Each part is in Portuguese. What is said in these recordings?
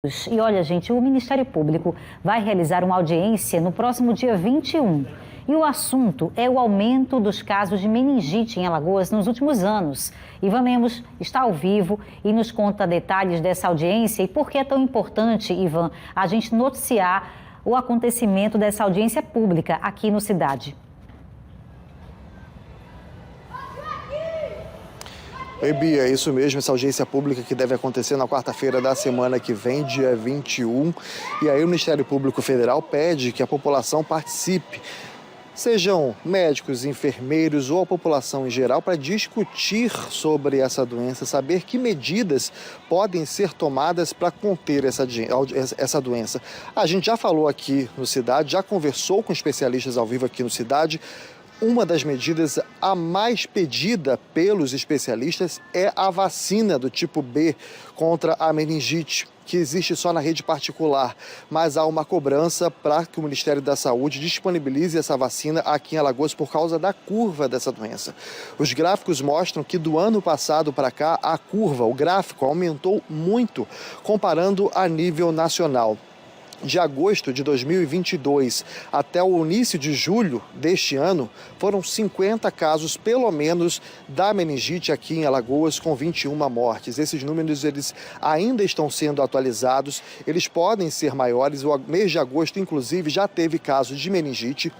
E olha, gente, o Ministério Público vai realizar uma audiência no próximo dia 21. E o assunto é o aumento dos casos de meningite em Alagoas nos últimos anos. Ivan Lemos está ao vivo e nos conta detalhes dessa audiência e por que é tão importante, Ivan, a gente noticiar o acontecimento dessa audiência pública aqui no Cidade. Oi, Bia, é isso mesmo, essa audiência pública que deve acontecer na quarta-feira da semana que vem, dia 21. E aí o Ministério Público Federal pede que a população participe, sejam médicos, enfermeiros ou a população em geral, para discutir sobre essa doença, saber que medidas podem ser tomadas para conter essa doença. A gente já falou aqui no Cidade, já conversou com especialistas ao vivo aqui no Cidade. Uma das medidas a mais pedida pelos especialistas é a vacina do tipo B contra a meningite, que existe só na rede particular, mas há uma cobrança para que o Ministério da Saúde disponibilize essa vacina aqui em Alagoas por causa da curva dessa doença. Os gráficos mostram que do ano passado para cá, a curva, o gráfico, aumentou muito, comparando a nível nacional. De agosto de 2022 até o início de julho deste ano, foram 50 casos, pelo menos, da meningite aqui em Alagoas, com 21 mortes. Esses números eles ainda estão sendo atualizados, eles podem ser maiores. O mês de agosto, inclusive, já teve casos de meningite.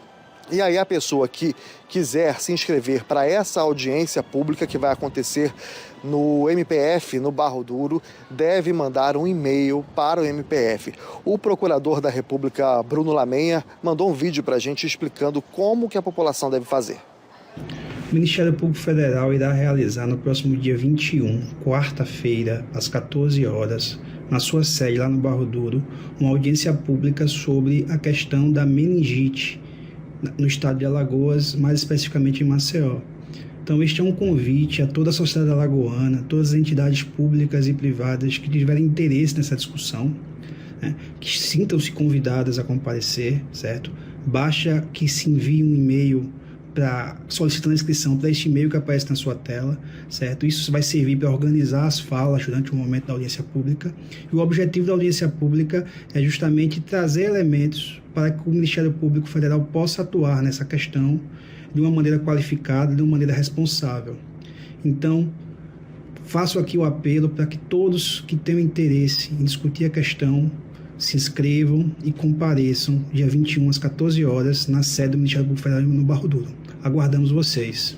E aí a pessoa que quiser se inscrever para essa audiência pública que vai acontecer no MPF, no Barro Duro, deve mandar um e-mail para o MPF. O procurador da República, Bruno Lamenha, mandou um vídeo para a gente explicando como que a população deve fazer. O Ministério Público Federal irá realizar no próximo dia 21, quarta-feira, às 14 horas, na sua sede lá no Barro Duro, uma audiência pública sobre a questão da meningite no estado de Alagoas, mais especificamente em Maceió. Então, este é um convite a toda a sociedade alagoana, todas as entidades públicas e privadas que tiverem interesse nessa discussão, né, que sintam-se convidadas a comparecer, certo? Basta que se envie um e-mail solicitando a inscrição para este e-mail que aparece na sua tela, certo? Isso vai servir para organizar as falas durante o momento da audiência pública. E o objetivo da audiência pública é justamente trazer elementos para que o Ministério Público Federal possa atuar nessa questão de uma maneira qualificada, de uma maneira responsável. Então, faço aqui o apelo para que todos que tenham interesse em discutir a questão se inscrevam e compareçam dia 21 às 14 horas na sede do Ministério Público Federal no Barro Duro. Aguardamos vocês.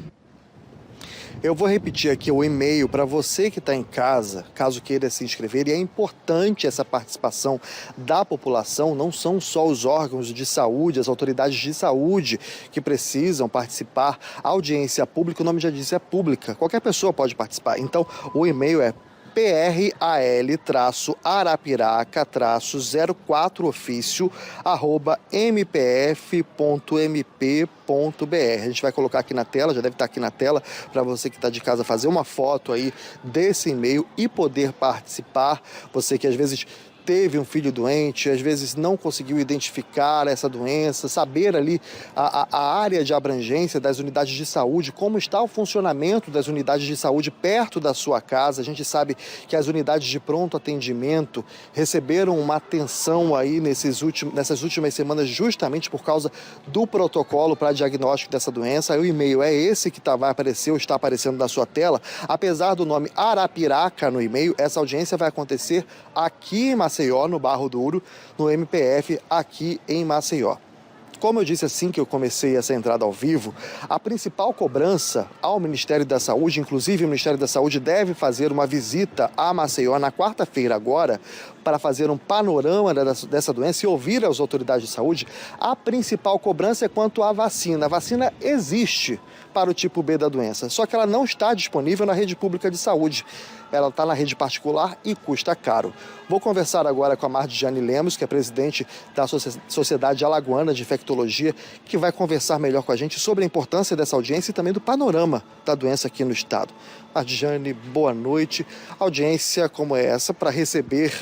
Eu vou repetir aqui o e-mail para você que está em casa, caso queira se inscrever, e é importante essa participação da população, não são só os órgãos de saúde, as autoridades de saúde que precisam participar. A audiência pública, o nome já diz, é pública, qualquer pessoa pode participar. Então, o e-mail é pral-arapiraca-04ofício@mpf.mp.br. A gente vai colocar aqui na tela, já deve estar aqui na tela, para você que está de casa fazer uma foto aí desse e-mail e poder participar. Você que às vezes teve um filho doente, às vezes não conseguiu identificar essa doença, saber ali a área de abrangência das unidades de saúde, como está o funcionamento das unidades de saúde perto da sua casa. A gente sabe que as unidades de pronto atendimento receberam uma atenção aí nessas últimas semanas justamente por causa do protocolo para diagnóstico dessa doença. Aí o e-mail é esse que vai aparecer ou está aparecendo na sua tela. Apesar do nome Arapiraca no e-mail, essa audiência vai acontecer aqui em Maceió, no Barro Duro, no MPF, aqui em Maceió. Como eu disse assim que eu comecei essa entrada ao vivo, a principal cobrança ao Ministério da Saúde, inclusive o Ministério da Saúde deve fazer uma visita a Maceió na quarta-feira agora, para fazer um panorama dessa doença e ouvir as autoridades de saúde. A principal cobrança é quanto à vacina. A vacina existe para o tipo B da doença, só que ela não está disponível na rede pública de saúde. Ela está na rede particular e custa caro. Vou conversar agora com a Mardiane Lemos, que é presidente da Sociedade Alagoana de Infectologia, que vai conversar melhor com a gente sobre a importância dessa audiência e também do panorama da doença aqui no estado. Mardiane, boa noite. Audiência como essa para receber,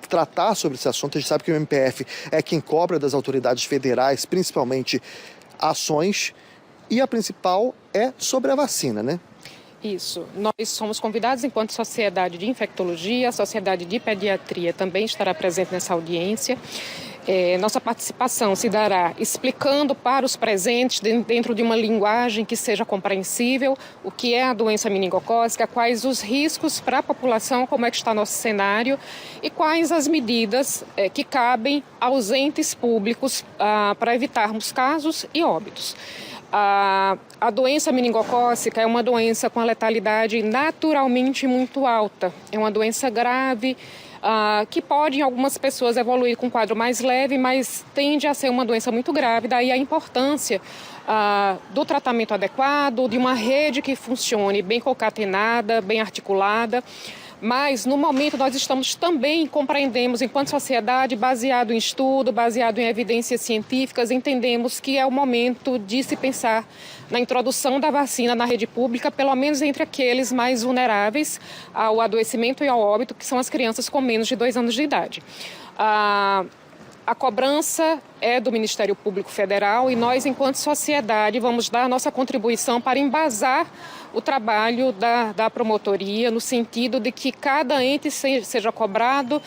tratar sobre esse assunto. A gente sabe que o MPF é quem cobra das autoridades federais, principalmente ações, e a principal é sobre a vacina, né? Isso. Nós somos convidados enquanto Sociedade de Infectologia, a Sociedade de Pediatria também estará presente nessa audiência. Nossa participação se dará explicando para os presentes, dentro de uma linguagem que seja compreensível, o que é a doença meningocócica, quais os riscos para a população, como é que está nosso cenário e quais as medidas que cabem aos entes públicos para evitarmos casos e óbitos. A doença meningocócica é uma doença com a letalidade naturalmente muito alta, é uma doença grave, que pode em algumas pessoas evoluir com um quadro mais leve, mas tende a ser uma doença muito grave, daí a importância do tratamento adequado, de uma rede que funcione bem concatenada, bem articulada. Mas, no momento, nós estamos também, compreendemos, enquanto sociedade, baseado em estudo, baseado em evidências científicas, entendemos que é o momento de se pensar na introdução da vacina na rede pública, pelo menos entre aqueles mais vulneráveis ao adoecimento e ao óbito, que são as crianças com menos de 2 anos de idade. A cobrança é do Ministério Público Federal e nós, enquanto sociedade, vamos dar a nossa contribuição para embasar o trabalho da promotoria, no sentido de que cada ente seja cobrado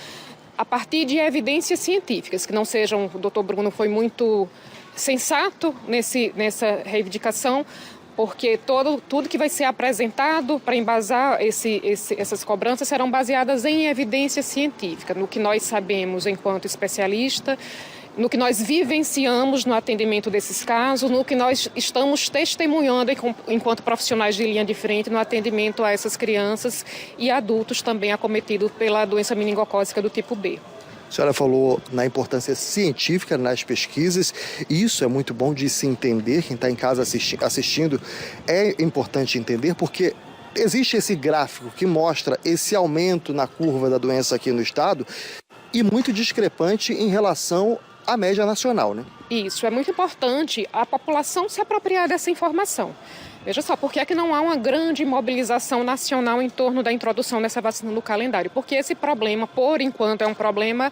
a partir de evidências científicas, que não sejam, o doutor Bruno foi muito sensato nessa reivindicação, porque tudo que vai ser apresentado para embasar essas cobranças serão baseadas em evidência científica, no que nós sabemos enquanto especialista, no que nós vivenciamos no atendimento desses casos, no que nós estamos testemunhando enquanto profissionais de linha de frente no atendimento a essas crianças e adultos também acometidos pela doença meningocócica do tipo B. A senhora falou na importância científica nas pesquisas, e isso é muito bom de se entender, quem está em casa assistindo é importante entender, porque existe esse gráfico que mostra esse aumento na curva da doença aqui no estado e muito discrepante em relação à média nacional, né? Isso, é muito importante a população se apropriar dessa informação. Veja só, por que é que não há uma grande mobilização nacional em torno da introdução dessa vacina no calendário? Porque esse problema, por enquanto, é um problema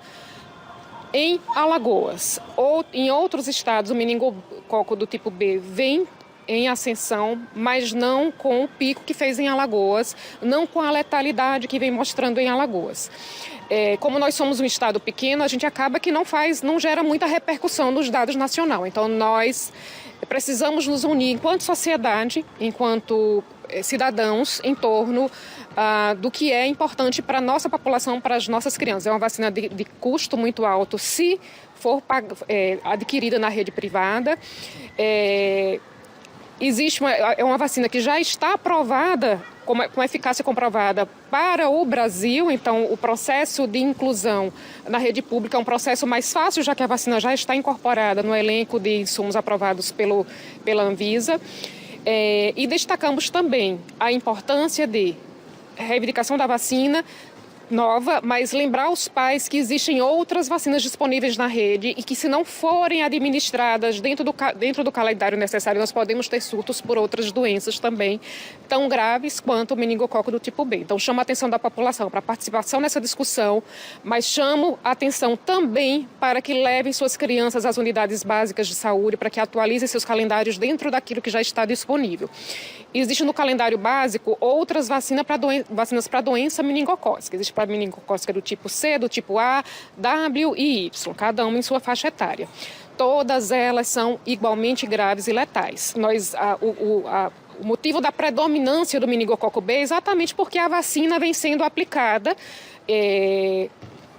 em Alagoas. Ou em outros estados, o meningococo do tipo B vem em ascensão, mas não com o pico que fez em Alagoas, não com a letalidade que vem mostrando em Alagoas. Como nós somos um estado pequeno, a gente acaba que não gera muita repercussão nos dados nacionais. Então, nós precisamos nos unir enquanto sociedade, enquanto cidadãos, em torno do que é importante para a nossa população, para as nossas crianças. É uma vacina de custo muito alto, se for adquirida na rede privada. Existe uma vacina que já está aprovada, com eficácia comprovada para o Brasil, então o processo de inclusão na rede pública é um processo mais fácil, já que a vacina já está incorporada no elenco de insumos aprovados pela Anvisa. E destacamos também a importância de reivindicação da vacina nova, mas lembrar aos pais que existem outras vacinas disponíveis na rede e que, se não forem administradas dentro do calendário necessário, nós podemos ter surtos por outras doenças também tão graves quanto o meningococo do tipo B. Então, chamo a atenção da população para a participação nessa discussão, mas chamo a atenção também para que levem suas crianças às unidades básicas de saúde, para que atualizem seus calendários dentro daquilo que já está disponível. Existe no calendário básico outras vacinas para doença meningocócica. Existe para meningocócica do tipo C, do tipo A, W e Y, cada uma em sua faixa etária. Todas elas são igualmente graves e letais. O motivo da predominância do meningococo B é exatamente porque a vacina vem sendo aplicada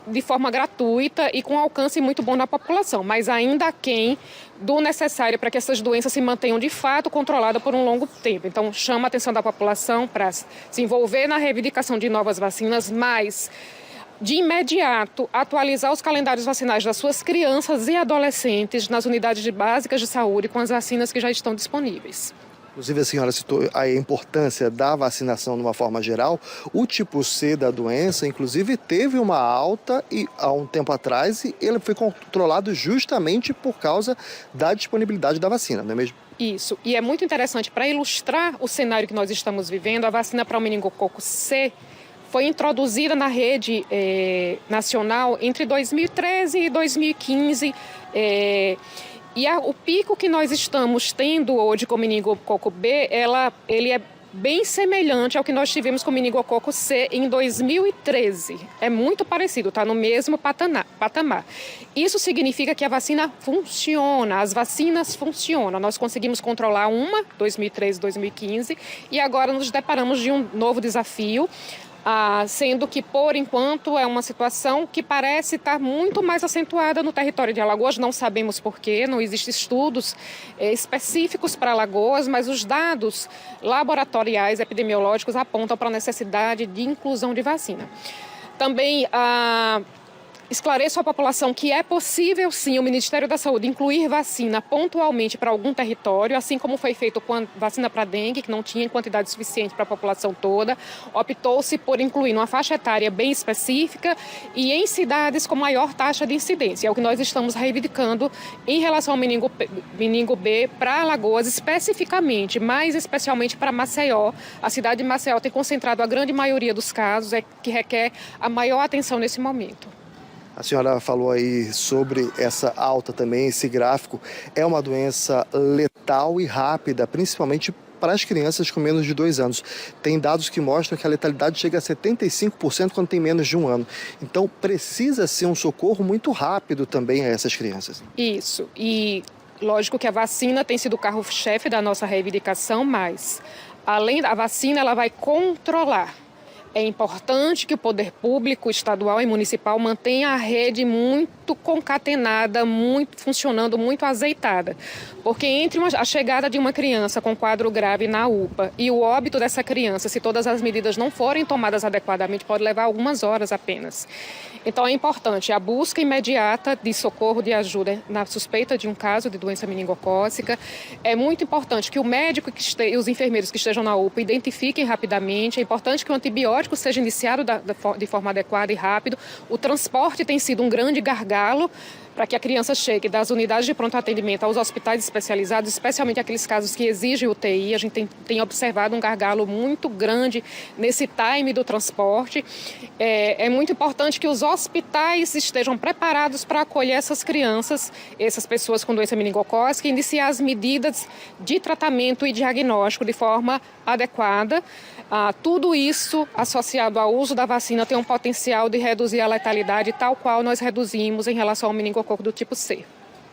de forma gratuita e com alcance muito bom na população, mas ainda aquém do necessário para que essas doenças se mantenham de fato controladas por um longo tempo. Então, chama a atenção da população para se envolver na reivindicação de novas vacinas, mas, de imediato, atualizar os calendários vacinais das suas crianças e adolescentes nas unidades básicas de saúde com as vacinas que já estão disponíveis. Inclusive, a senhora citou a importância da vacinação de uma forma geral. O tipo C da doença, inclusive, teve uma alta há um tempo atrás e ele foi controlado justamente por causa da disponibilidade da vacina, não é mesmo? Isso. E é muito interessante, para ilustrar o cenário que nós estamos vivendo, a vacina para o meningococo C foi introduzida na rede nacional entre 2013 e 2015. O pico que nós estamos tendo hoje com o meningococo B, ele é bem semelhante ao que nós tivemos com o meningococo C em 2013. É muito parecido, está no mesmo patamar. Isso significa que a vacina funciona, as vacinas funcionam. Nós conseguimos controlar uma, 2013, 2015, e agora nos deparamos de um novo desafio, sendo que, por enquanto, é uma situação que parece estar muito mais acentuada no território de Alagoas. Não sabemos por quê, não existem estudos específicos para Alagoas, mas os dados laboratoriais epidemiológicos apontam para a necessidade de inclusão de vacina. Também esclareço à população que é possível, sim, o Ministério da Saúde incluir vacina pontualmente para algum território, assim como foi feito com a vacina para dengue, que não tinha em quantidade suficiente para a população toda. Optou-se por incluir uma faixa etária bem específica e em cidades com maior taxa de incidência. É o que nós estamos reivindicando em relação ao meningo B para Alagoas, especificamente, mais especialmente para Maceió. A cidade de Maceió tem concentrado a grande maioria dos casos, que requer a maior atenção nesse momento. A senhora falou aí sobre essa alta também, esse gráfico. É uma doença letal e rápida, principalmente para as crianças com menos de 2 anos. Tem dados que mostram que a letalidade chega a 75% quando tem menos de 1 ano. Então, precisa ser um socorro muito rápido também a essas crianças. Isso. E lógico que a vacina tem sido o carro-chefe da nossa reivindicação, mas além da vacina, ela vai controlar. É importante que o poder público, estadual e municipal mantenha a rede muito concatenada, funcionando muito azeitada. Porque entre a chegada de uma criança com quadro grave na UPA e o óbito dessa criança, se todas as medidas não forem tomadas adequadamente, pode levar algumas horas apenas. Então é importante a busca imediata de socorro, de ajuda na suspeita de um caso de doença meningocócica. É muito importante que o médico e os enfermeiros que estejam na UPA identifiquem rapidamente. É importante que o antibiótico seja iniciado de forma adequada e rápido. O transporte tem sido um grande gargalo para que a criança chegue das unidades de pronto atendimento aos hospitais especializados, especialmente aqueles casos que exigem UTI. A gente tem observado um gargalo muito grande nesse time do transporte. É muito importante que os hospitais estejam preparados para acolher essas crianças, essas pessoas com doença meningocócica, e iniciar as medidas de tratamento e diagnóstico de forma adequada. Tudo isso, associado ao uso da vacina, tem um potencial de reduzir a letalidade, tal qual nós reduzimos em relação ao meningococo do tipo C.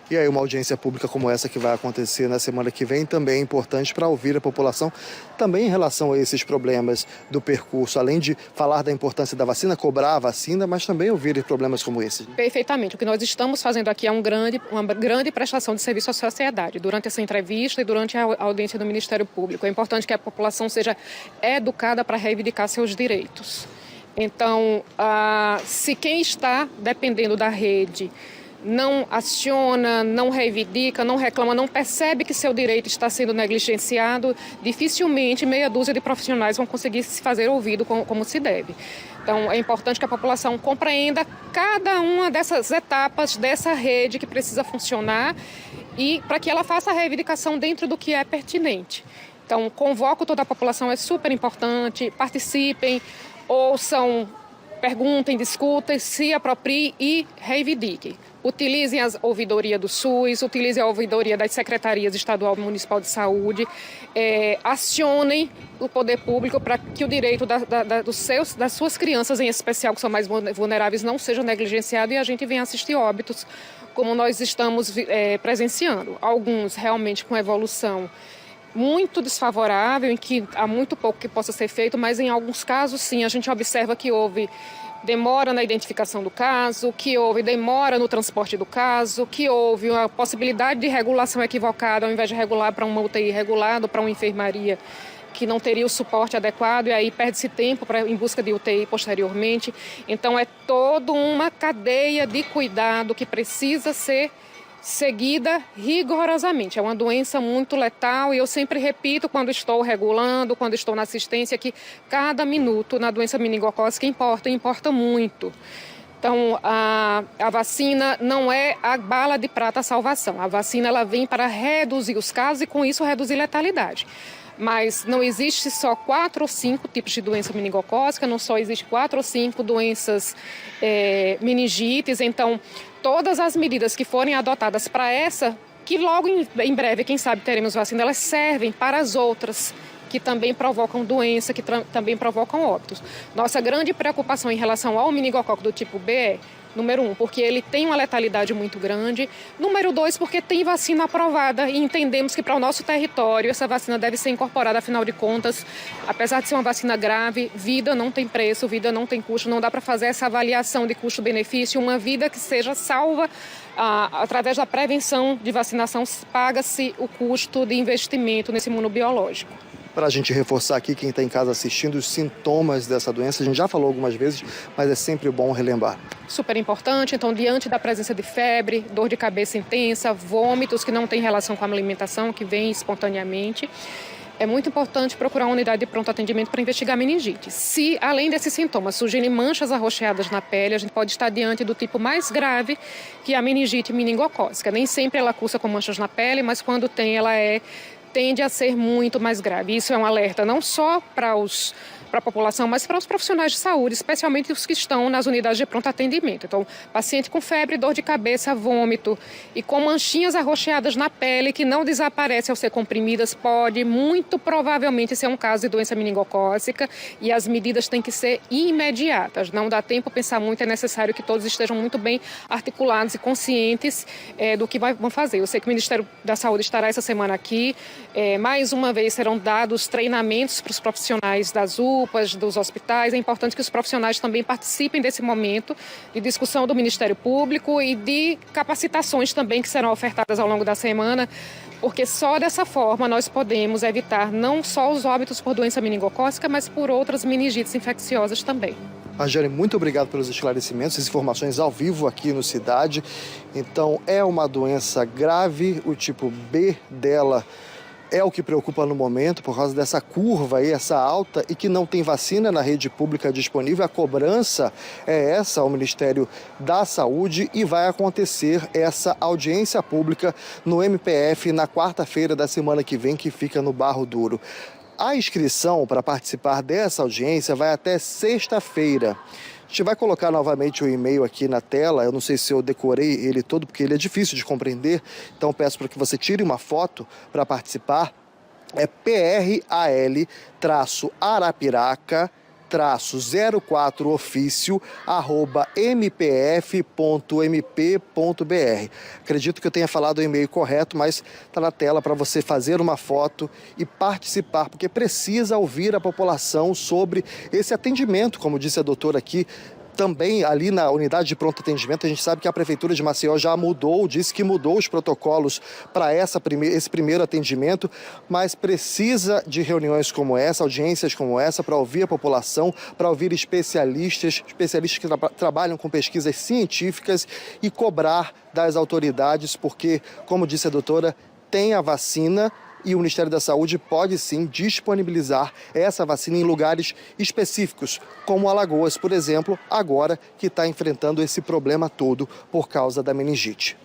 E aí uma audiência pública como essa que vai acontecer na semana que vem também é importante para ouvir a população também em relação a esses problemas do percurso, além de falar da importância da vacina, cobrar a vacina, mas também ouvir problemas como esse. Perfeitamente. O que nós estamos fazendo aqui é uma grande prestação de serviço à sociedade. Durante essa entrevista e durante a audiência do Ministério Público, é importante que a população seja educada para reivindicar seus direitos. Então, se quem está dependendo da rede não aciona, não reivindica, não reclama, não percebe que seu direito está sendo negligenciado, dificilmente meia dúzia de profissionais vão conseguir se fazer ouvido como se deve. Então, é importante que a população compreenda cada uma dessas etapas dessa rede que precisa funcionar e para que ela faça a reivindicação dentro do que é pertinente. Então, convoco toda a população, é super importante, participem, ouçam, perguntem, discutem, se apropriem e reivindiquem. Utilizem a ouvidoria do SUS, utilizem a ouvidoria das secretarias estadual e municipal de saúde, acionem o poder público para que o direito das suas crianças, em especial, que são mais vulneráveis, não seja negligenciado e a gente venha assistir óbitos, como nós estamos presenciando. Alguns realmente com evolução muito desfavorável, em que há muito pouco que possa ser feito, mas em alguns casos, sim, a gente observa que houve demora na identificação do caso, que houve demora no transporte do caso, que houve uma possibilidade de regulação equivocada, ao invés de regular para uma UTI regulado, para uma enfermaria que não teria o suporte adequado, e aí perde-se tempo em busca de UTI posteriormente. Então é toda uma cadeia de cuidado que precisa ser seguida rigorosamente. É uma doença muito letal e eu sempre repito quando estou regulando, quando estou na assistência, que cada minuto na doença meningocócica importa muito. Então, a vacina não é a bala de prata a salvação. A vacina ela vem para reduzir os casos e, com isso, reduzir letalidade. Mas não existe só 4 ou 5 tipos de doença meningocócica, não só existe 4 ou 5 doenças meningites. Então, todas as medidas que forem adotadas para essa, que logo em breve, quem sabe, teremos vacina, elas servem para as outras que também provocam doença, que também provocam óbitos. Nossa grande preocupação em relação ao meningococo do tipo B é, número 1, porque ele tem uma letalidade muito grande. Número 2, porque tem vacina aprovada e entendemos que para o nosso território essa vacina deve ser incorporada, afinal de contas, apesar de ser uma vacina grave, vida não tem preço, vida não tem custo, não dá para fazer essa avaliação de custo-benefício. Uma vida que seja salva através da prevenção de vacinação, paga-se o custo de investimento nesse imunobiológico. Para a gente reforçar aqui, quem está em casa assistindo, os sintomas dessa doença, a gente já falou algumas vezes, mas é sempre bom relembrar. Super importante, então, diante da presença de febre, dor de cabeça intensa, vômitos que não têm relação com a alimentação, que vêm espontaneamente, é muito importante procurar uma unidade de pronto atendimento para investigar meningite. Se, além desses sintomas, surgirem manchas arroxeadas na pele, a gente pode estar diante do tipo mais grave, que é a meningite meningocócica. Nem sempre ela cursa com manchas na pele, mas quando tem, tende a ser muito mais grave. Isso é um alerta não só para a população, mas para os profissionais de saúde, especialmente os que estão nas unidades de pronto atendimento. Então, paciente com febre, dor de cabeça, vômito e com manchinhas arroxeadas na pele que não desaparecem ao ser comprimidas, pode muito provavelmente ser um caso de doença meningocócica e as medidas têm que ser imediatas. Não dá tempo a pensar muito, é necessário que todos estejam muito bem articulados e conscientes do que vão fazer. Eu sei que o Ministério da Saúde estará essa semana aqui. Mais uma vez serão dados treinamentos para os profissionais das UPAs, dos hospitais. É importante que os profissionais também participem desse momento de discussão do Ministério Público e de capacitações também que serão ofertadas ao longo da semana, porque só dessa forma nós podemos evitar não só os óbitos por doença meningocócica, mas por outras meningites infecciosas também. Rajane, muito obrigado pelos esclarecimentos, as informações ao vivo aqui no Cidade. Então, é uma doença grave, o tipo B dela é o que preocupa no momento, por causa dessa curva aí, essa alta, e que não tem vacina na rede pública disponível. A cobrança é essa ao Ministério da Saúde e vai acontecer essa audiência pública no MPF na quarta-feira da semana que vem, que fica no Barro Duro. A inscrição para participar dessa audiência vai até sexta-feira. A gente vai colocar novamente o e-mail aqui na tela. Eu não sei se eu decorei ele todo, porque ele é difícil de compreender. Então peço para que você tire uma foto para participar. É PRAL-04ofício@mpf.mp.br. Acredito que eu tenha falado o e-mail correto, mas está na tela para você fazer uma foto e participar, porque precisa ouvir a população sobre esse atendimento, como disse a doutora aqui. Também ali na unidade de pronto atendimento, a gente sabe que a Prefeitura de Maceió já disse que mudou os protocolos para esse primeiro atendimento, mas precisa de reuniões como essa, audiências como essa, para ouvir a população, para ouvir especialistas que trabalham com pesquisas científicas e cobrar das autoridades, porque, como disse a doutora, tem a vacina. E o Ministério da Saúde pode sim disponibilizar essa vacina em lugares específicos, como Alagoas, por exemplo, agora que está enfrentando esse problema todo por causa da meningite.